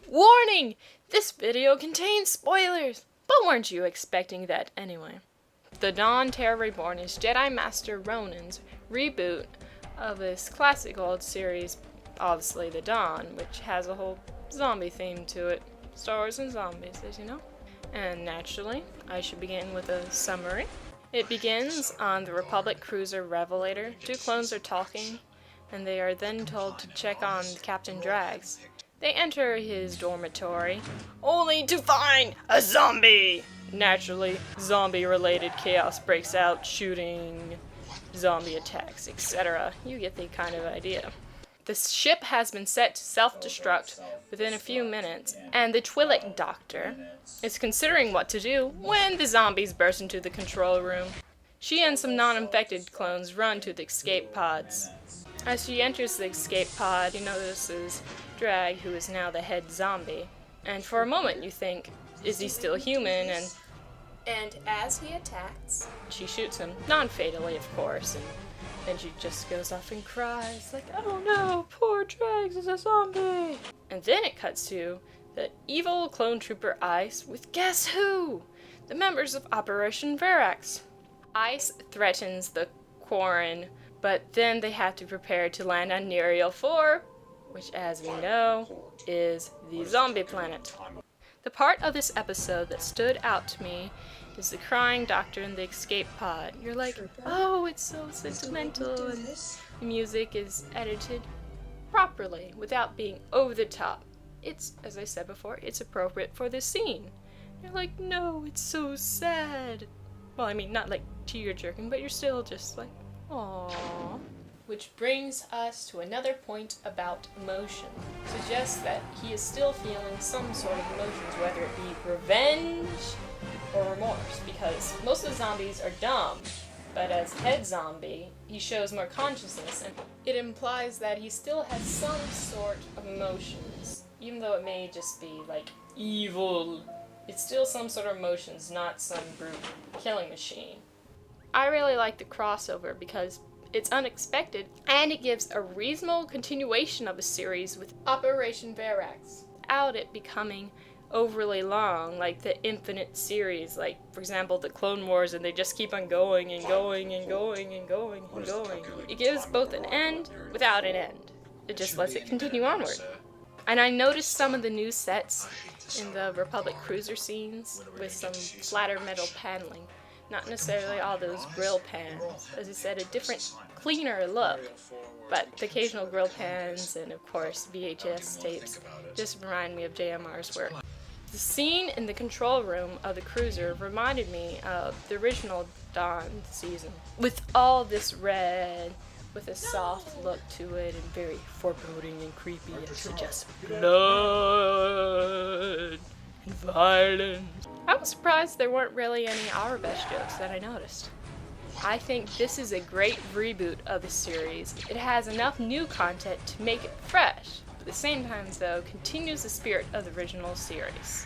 Warning! This video contains spoilers! But weren't you expecting that anyway? The Dawn Terror Reborn is Jedi Master Ronan's reboot of his classic old series, obviously The Dawn, which has a whole zombie theme to it. Star Wars and zombies, as you know. And naturally, I should begin with a summary. It begins on the Republic cruiser Revelator. Two clones are talking, and they are then told to check on Captain Drags. They enter his dormitory, only to find a zombie! Naturally, zombie-related chaos breaks out, shooting, zombie attacks, etc. You get the kind of idea. The ship has been set to self-destruct within a few minutes, and the twi'lek doctor is considering what to do when the zombies burst into the control room. She and some non-infected clones run to the escape pods. As she enters the escape pod, you notices Drag, who is now the head zombie. And for a moment you think, is he still human? And as he attacks, she shoots him. Non-fatally, of course. And then she just goes off and cries, like, oh no, poor Drags is a zombie! And then it cuts to the evil clone trooper Ice with guess who? The members of Operation Verax. Ice threatens the Quarren, but then they have to prepare to land on Nereal 4, which, as we know, is the zombie planet. The part of this episode that stood out to me is the crying doctor in the escape pod. You're like, oh, it's so sentimental, and the music is edited properly without being over the top. It's, as I said before, it's appropriate for this scene. You're like, no, it's so sad. Well, I mean, not like tear-jerking, but you're still just like, aww. Which brings us to another point about emotion. Suggests that he is still feeling some sort of emotions, whether it be revenge or remorse, because most of the zombies are dumb, but as head zombie, he shows more consciousness, and it implies that he still has some sort of emotions. Even though it may just be like evil, it's still some sort of emotions, not some brute killing machine. I really like the crossover because it's unexpected, and it gives a reasonable continuation of a series with Operation Verax, without it becoming overly long, like the Infinite series, like, for example, the Clone Wars, and they just keep on going and going and going and going and going. It gives both an end without an end. It just lets it continue onward. And I noticed some of the new sets in the Republic cruiser scenes with some flatter metal paneling. Not necessarily all those grill pans. As I said, a different, cleaner look. But the occasional grill pans and, of course, VHS tapes just remind me of JMR's work. The scene in the control room of the cruiser reminded me of the original Dawn season. With all this red, with a soft look to it, and very foreboding and creepy, and suggests blood and violence. I was surprised there weren't really any Arabesh jokes that I noticed. I think this is a great reboot of the series. It has enough new content to make it fresh, but at the same time, though, continues the spirit of the original series.